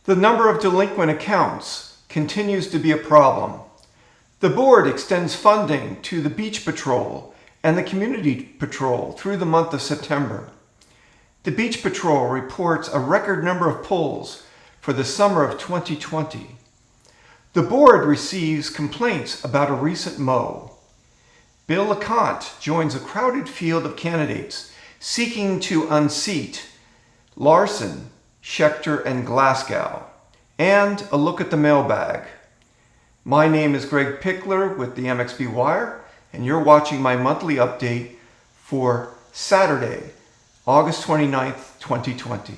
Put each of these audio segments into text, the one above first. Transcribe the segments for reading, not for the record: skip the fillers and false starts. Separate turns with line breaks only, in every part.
The number of delinquent accounts continues to be a problem. The board extends funding to the Beach Patrol and the Community Patrol through the month of September. The Beach Patrol reports a record number of pulls for the summer of 2020. The board receives complaints about a recent mow. Bill LeConte joins a crowded field of candidates seeking to unseat Larson, Schechter, and Glasgow. And a look at the mailbag. My name is Greg Pichler with the MXB Wire, and you're watching my monthly update for Saturday, August 29th, 2020.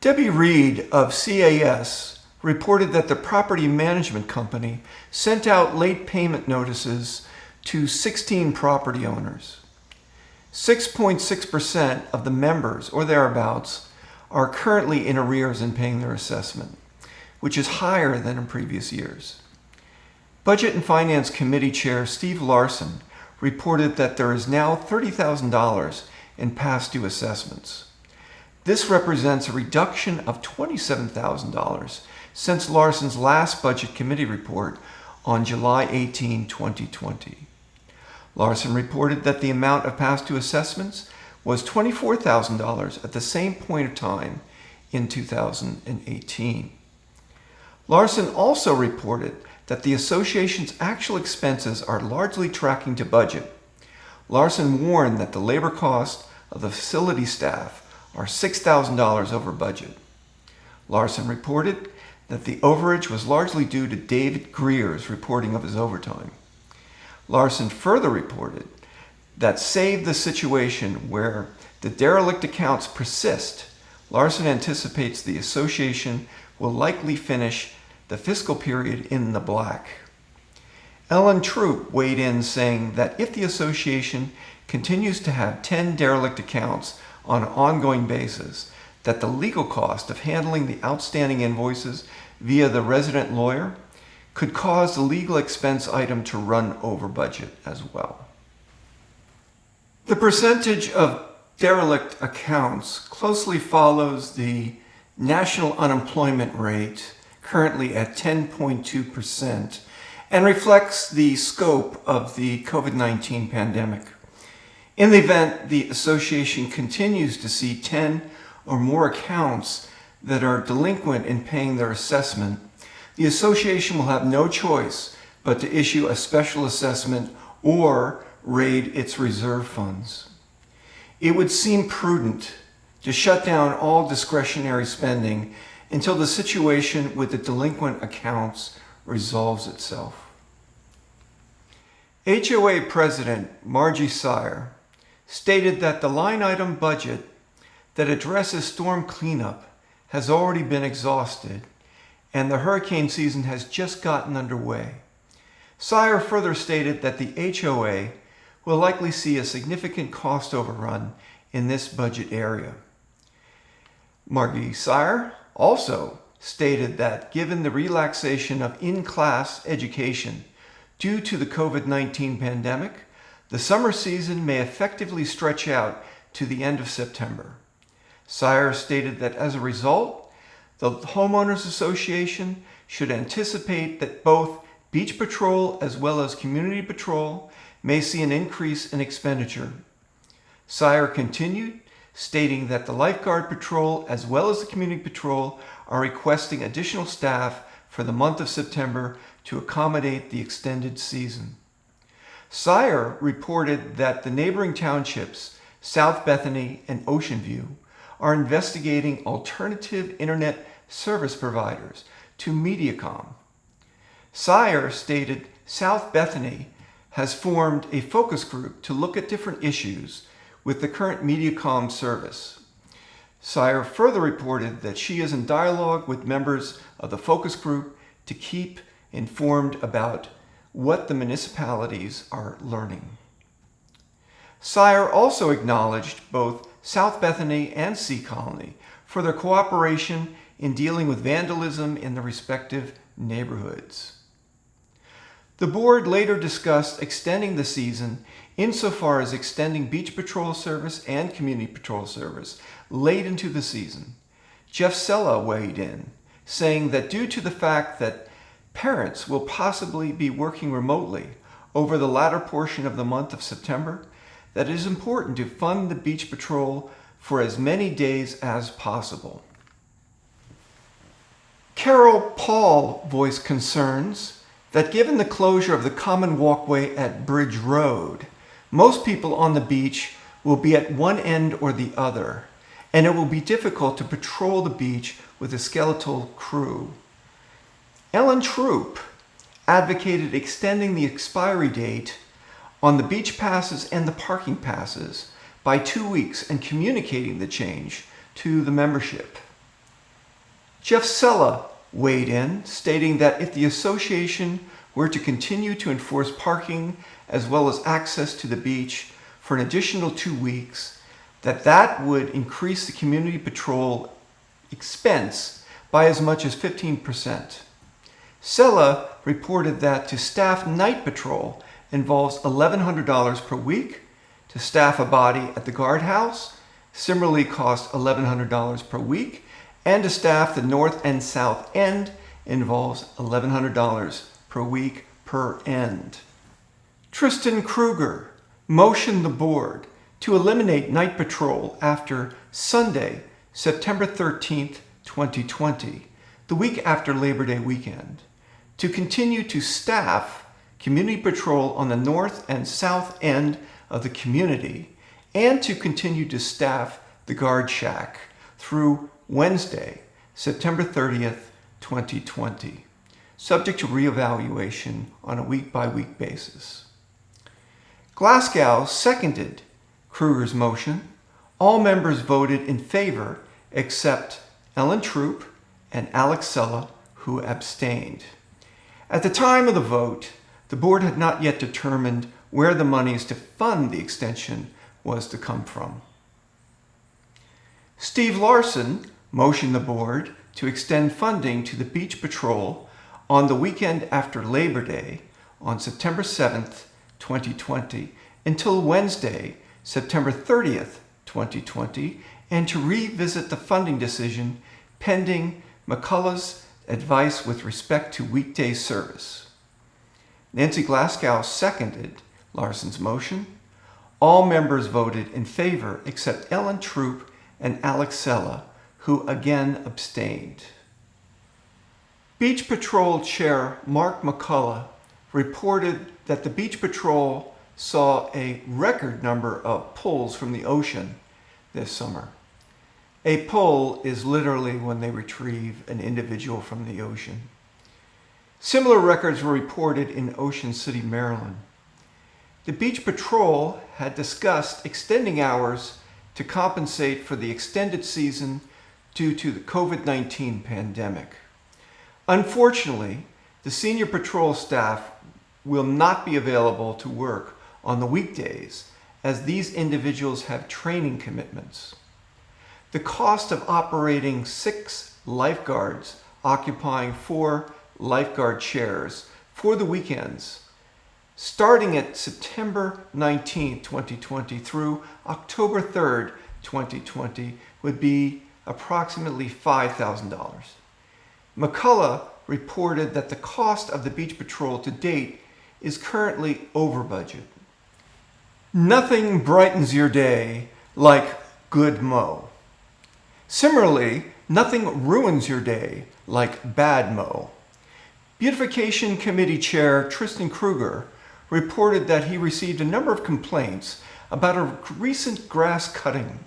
Debbie Reed of CAS reported that the property management company sent out late payment notices to 16 property owners. 6.6% of the members, or thereabouts, are currently in arrears in paying their assessment, which is higher than in previous years. Budget and Finance Committee Chair Steve Larson reported that there is now $30,000 in past due assessments. This represents a reduction of $27,000 since Larson's last Budget Committee report on July 18, 2020. Larson reported that the amount of past due assessments was $24,000 at the same point of time in 2018. Larson also reported that the association's actual expenses are largely tracking to budget. Larson warned that the labor costs of the facility staff are $6,000 over budget. Larson reported that the overage was largely due to David Greer's reporting of his overtime. Larson further reported that save the situation where the derelict accounts persist, Larson anticipates the association will likely finish the fiscal period in the black. Ellen Troop weighed in saying that if the association continues to have 10 derelict accounts on an ongoing basis, that the legal cost of handling the outstanding invoices via the resident lawyer could cause the legal expense item to run over budget as well. The percentage of derelict accounts closely follows the national unemployment rate, currently at 10.2%, and reflects the scope of the COVID-19 pandemic. In the event the association continues to see 10 or more accounts that are delinquent in paying their assessment, the association will have no choice but to issue a special assessment or raid its reserve funds. It would seem prudent to shut down all discretionary spending until the situation with the delinquent accounts resolves itself. HOA President Margie Sire stated that the line item budget that addresses storm cleanup has already been exhausted and the hurricane season has just gotten underway. Sire further stated that the HOA will likely see a significant cost overrun in this budget area. Margie Sire also stated that given the relaxation of in-class education due to the COVID-19 pandemic, the summer season may effectively stretch out to the end of September. Sire stated that as a result, the Homeowners Association should anticipate that both Beach Patrol as well as Community Patrol may see an increase in expenditure. Sire continued, stating that the Lifeguard Patrol as well as the Community Patrol are requesting additional staff for the month of September to accommodate the extended season. Sire reported that the neighboring townships, South Bethany and Ocean View, are investigating alternative internet service providers to Mediacom. Sire stated South Bethany has formed a focus group to look at different issues with the current Mediacom service. Sire further reported that she is in dialogue with members of the focus group to keep informed about what the municipalities are learning. Sire also acknowledged both South Bethany and Sea Colony for their cooperation in dealing with vandalism in the respective neighborhoods. The board later discussed extending the season insofar as extending beach patrol service and community patrol service late into the season. Jeff Sella weighed in, saying that due to the fact that parents will possibly be working remotely over the latter portion of the month of September, that it is important to fund the beach patrol for as many days as possible. Carol Paul voiced concerns that given the closure of the common walkway at Bridge Road, most people on the beach will be at one end or the other, and it will be difficult to patrol the beach with a skeletal crew. Ellen Troop advocated extending the expiry date on the beach passes and the parking passes by 2 weeks and communicating the change to the membership. Jeff Sella weighed in, stating that if the association were to continue to enforce parking as well as access to the beach for an additional 2 weeks, that would increase the community patrol expense by as much as 15%. Sella reported that to staff night patrol involves $1,100 per week. To staff a body at the guardhouse similarly costs $1,100 per week, and to staff the north and south end involves $1,100 per week per end. Tristan Kruger motioned the board to eliminate night patrol after Sunday, September 13th, 2020, the week after Labor Day weekend, to continue to staff community patrol on the north and south end of the community, and to continue to staff the guard shack through Wednesday, September 30th, 2020, subject to reevaluation on a week-by-week basis. Glasgow seconded Kruger's motion. All members voted in favor except Ellen Troop and Alex Sella, who abstained. At the time of the vote, the board had not yet determined where the monies to fund the extension was to come from. Steve Larson motioned the board to extend funding to the beach patrol on the weekend after Labor Day on September 7th, 2020 until Wednesday, September 30th, 2020, and to revisit the funding decision pending McCullough's advice with respect to weekday service. Nancy Glasgow seconded Larson's motion. All members voted in favor except Ellen Troop and Alex Sella, who again abstained. Beach Patrol Chair Mark McCullough reported that the Beach Patrol saw a record number of pulls from the ocean this summer. A pull is literally when they retrieve an individual from the ocean. Similar records were reported in Ocean City, Maryland. The Beach Patrol had discussed extending hours to compensate for the extended season due to the COVID-19 pandemic. Unfortunately, the senior patrol staff will not be available to work on the weekdays as these individuals have training commitments. The cost of operating 6 lifeguards occupying 4 lifeguard chairs for the weekends, starting at September 19, 2020 through October 3rd, 2020, would be approximately $5,000. McCullough reported that the cost of the beach patrol to date is currently over budget. Nothing brightens your day like good mow. Similarly, nothing ruins your day like bad mow. Beautification Committee Chair Tristan Kruger reported that he received a number of complaints about a recent grass cutting.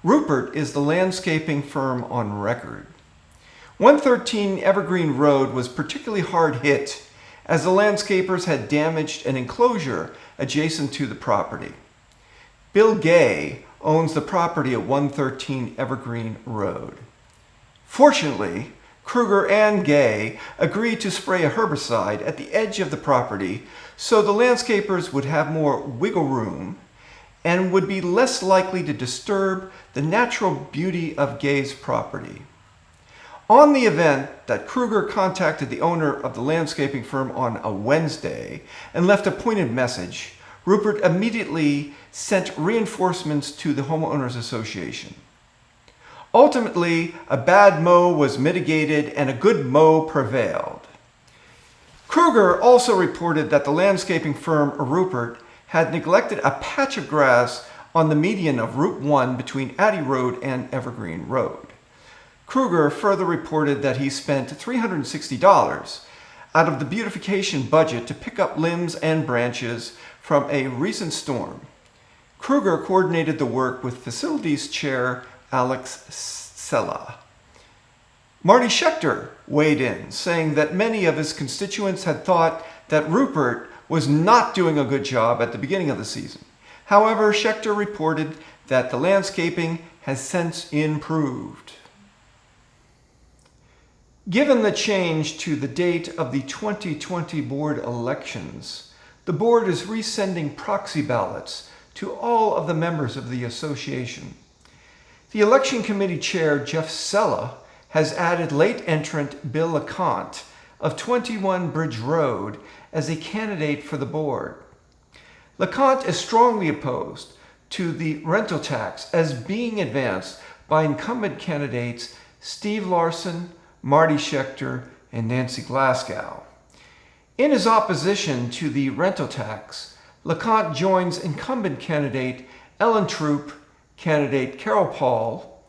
Rupert is the landscaping firm on record. 113 Evergreen Road was particularly hard hit as the landscapers had damaged an enclosure adjacent to the property. Bill Gay owns the property at 113 Evergreen Road. Fortunately, Kruger and Gay agreed to spray a herbicide at the edge of the property so the landscapers would have more wiggle room and would be less likely to disturb the natural beauty of Gay's property. On the event that Kruger contacted the owner of the landscaping firm on a Wednesday and left a pointed message, Rupert immediately sent reinforcements to the Homeowners Association. Ultimately, a bad mow was mitigated and a good mow prevailed. Kruger also reported that the landscaping firm Rupert had neglected a patch of grass on the median of Route 1 between Addy Road and Evergreen Road. Kruger further reported that he spent $360 out of the beautification budget to pick up limbs and branches from a recent storm. Kruger coordinated the work with Facilities Chair Alex Sella. Marty Schechter weighed in, saying that many of his constituents had thought that Rupert was not doing a good job at the beginning of the season. However, Schechter reported that the landscaping has since improved. Given the change to the date of the 2020 board elections, the board is resending proxy ballots to all of the members of the association. The election committee chair, Jeff Sella, has added late entrant Bill LeConte of 21 Bridge Road as a candidate for the board. LeConte is strongly opposed to the rental tax as being advanced by incumbent candidates Steve Larson, Marty Schechter, and Nancy Glasgow. In his opposition to the rental tax, LeConte joins incumbent candidate Ellen Troop, candidate Carol Paul,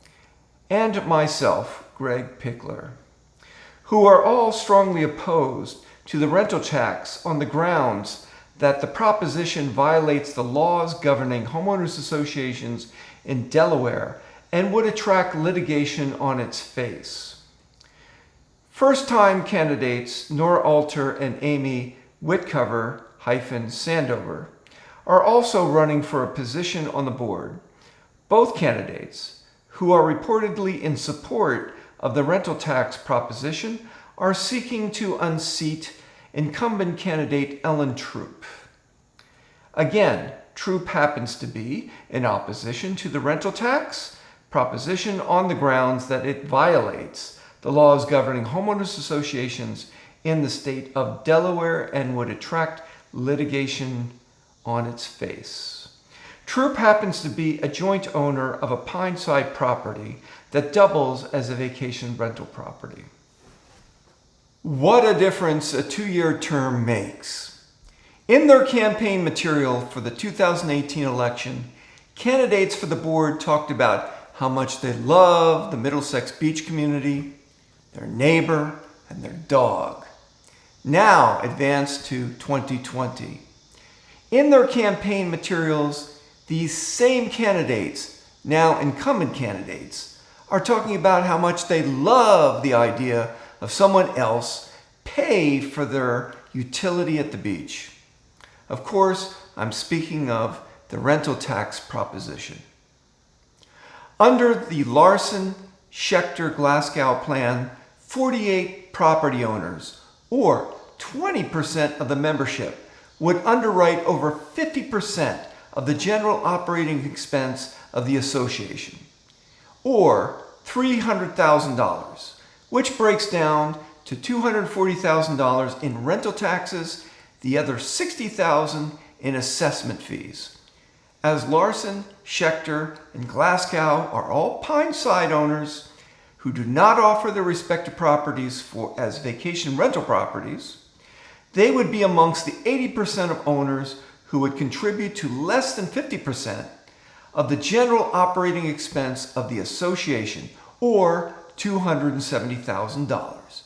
and myself, Greg Pichler, who are all strongly opposed to the rental tax on the grounds that the proposition violates the laws governing homeowners associations in Delaware and would attract litigation on its face. First-time candidates Nora Alter and Amy Whitcover-Sandover are also running for a position on the board. Both candidates, who are reportedly in support of the rental tax proposition, are seeking to unseat incumbent candidate Ellen Troop. Again, Troop happens to be in opposition to the rental tax proposition on the grounds that it violates the laws governing homeowners associations in the state of Delaware and would attract litigation on its face. Troop happens to be a joint owner of a Pineside property that doubles as a vacation rental property. What a difference a 2-year term makes. In their campaign material for the 2018 election, candidates for the board talked about how much they love the Middlesex Beach community, their neighbor, and their dog. Now advance to 2020. In their campaign materials, these same candidates, now incumbent candidates, are talking about how much they love the idea of someone else pay for their utility at the beach. Of course, I'm speaking of the rental tax proposition. Under the Larson, Schechter, Glasgow plan, 48 property owners, or 20% of the membership, would underwrite over 50% of the general operating expense of the association, or $300,000, which breaks down to $240,000 in rental taxes, the other $60,000 in assessment fees. As Larson, Schechter, and Glasgow are all Pineside owners who do not offer their respective properties as vacation rental properties, they would be amongst the 80% of owners who would contribute to less than 50% of the general operating expense of the association, or $270,000.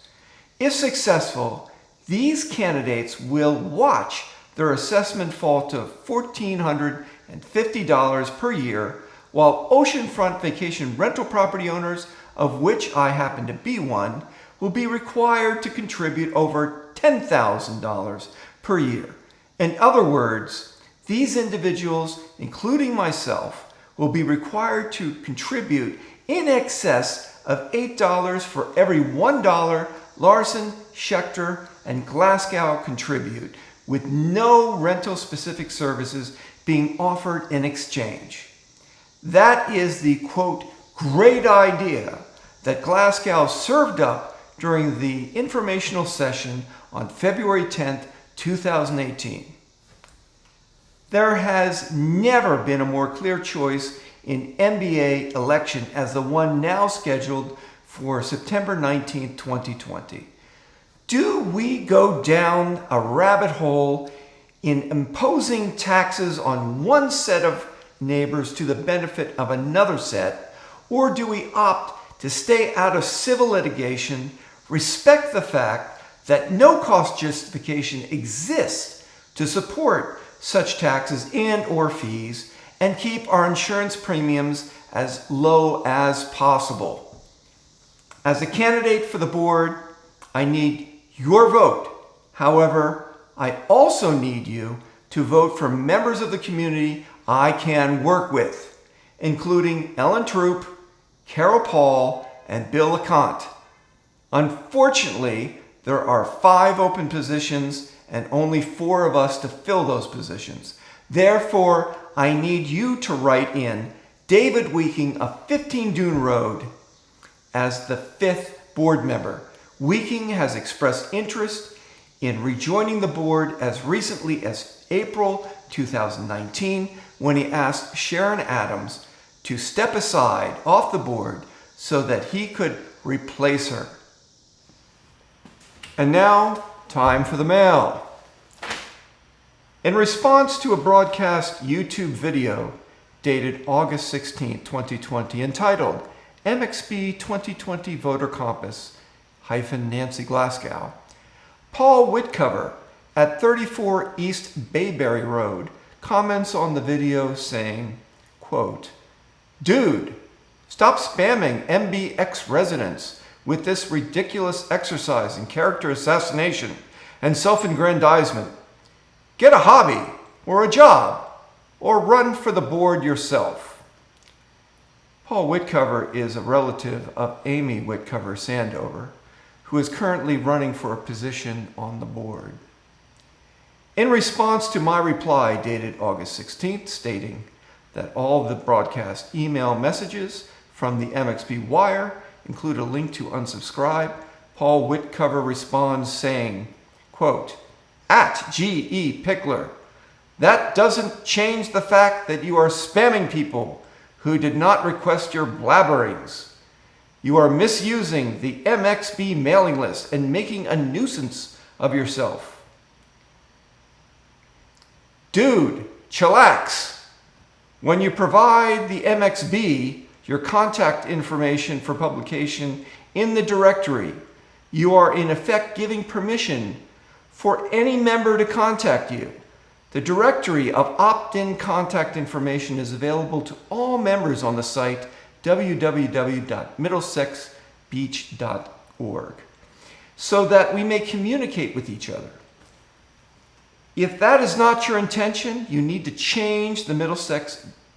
If successful, these candidates will watch their assessment fall to $1,450 per year, while oceanfront vacation rental property owners, of which I happen to be one, will be required to contribute over $10,000 per year. In other words, these individuals, including myself, will be required to contribute in excess of $8 for every $1 Larson, Schechter, and Glasgow contribute, with no rental-specific services being offered in exchange. That is the, quote, great idea that Glasgow served up during the informational session on February 10th, 2018. There has never been a more clear choice in MBA election as the one now scheduled for September 19, 2020. Do we go down a rabbit hole in imposing taxes on one set of neighbors to the benefit of another set, or do we opt to stay out of civil litigation, respect the fact that no cost justification exists to support such taxes and or fees, and keep our insurance premiums as low as possible? As a candidate for the board, I need your vote. However, I also need you to vote for members of the community I can work with, including Ellen Troop, Carol Paul, and Bill LeConte. Unfortunately, there are 5 open positions and only 4 of us to fill those positions. Therefore, I need you to write in David Weeking of 15 Dune Road as the 5th board member. Weeking has expressed interest in rejoining the board as recently as April 2019, when he asked Sharon Adams to step aside off the board so that he could replace her. And now, time for the mail. In response to a broadcast YouTube video dated August 16, 2020, entitled MXB 2020 Voter Compass Nancy Glasgow, Paul Whitcover at 34 East Bayberry Road comments on the video saying, quote, "Dude, stop spamming MBX residents with this ridiculous exercise in character assassination and self-aggrandizement. Get a hobby or a job or run for the board yourself." Paul Whitcover is a relative of Amy Whitcover Sandover, who is currently running for a position on the board. In response to my reply dated August 16th, stating that all the broadcast email messages from the MXB Wire include a link to unsubscribe, Paul Whitcover responds saying, quote, "At G.E. Pichler, that doesn't change the fact that you are spamming people who did not request your blabberings. You are misusing the MXB mailing list and making a nuisance of yourself. Dude, chillax. When you provide the MXB your contact information for publication in the directory, you are in effect giving permission for any member to contact you. The directory of opt-in contact information is available to all members on the site www.middlesexbeach.org, so that we may communicate with each other. If that is not your intention, you need to change the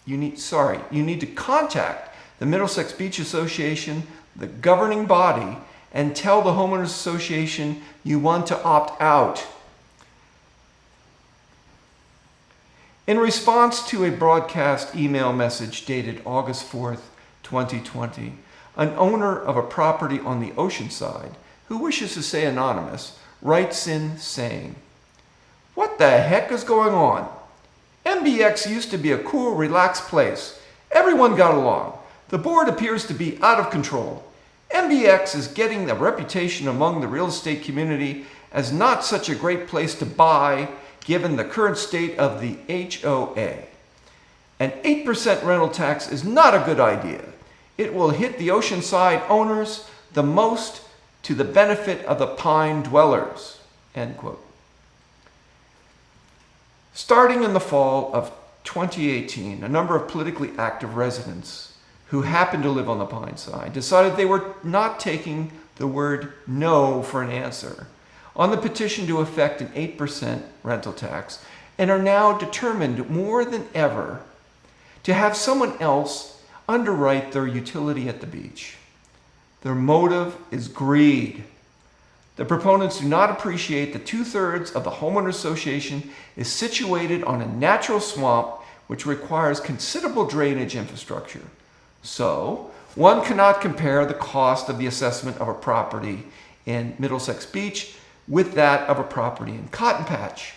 you need to contact the Middlesex Beach Association, the governing body, and tell the Homeowners Association you want to opt out. In response to a broadcast email message dated August 4th, 2020, an owner of a property on the ocean side, who wishes to stay anonymous, writes in saying, "What the heck is going on? MBX used to be a cool, relaxed place. Everyone got along. The board appears to be out of control. MBX is getting a reputation among the real estate community as not such a great place to buy, given the current state of the HOA. An 8% rental tax is not a good idea. It will hit the oceanside owners the most, to the benefit of the pine dwellers." End quote. Starting in the fall of 2018, a number of politically active residents who happened to live on the Pine side decided they were not taking the word no for an answer on the petition to effect an 8% rental tax, and are now determined more than ever to have someone else underwrite their utility at the beach. Their motive is greed. The proponents do not appreciate that 2/3 of the Homeowners Association is situated on a natural swamp which requires considerable drainage infrastructure. So, one cannot compare the cost of the assessment of a property in Middlesex Beach with that of a property in Cotton Patch.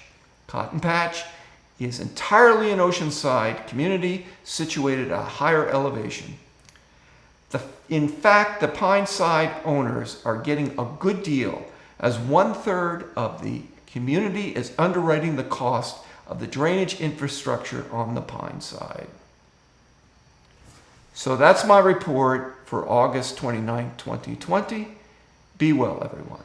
Cotton Patch is entirely an oceanside community situated at a higher elevation. In fact, the Pineside owners are getting a good deal, as 1/3 of the community is underwriting the cost of the drainage infrastructure on the Pineside. So that's my report for August 29, 2020. Be well, everyone.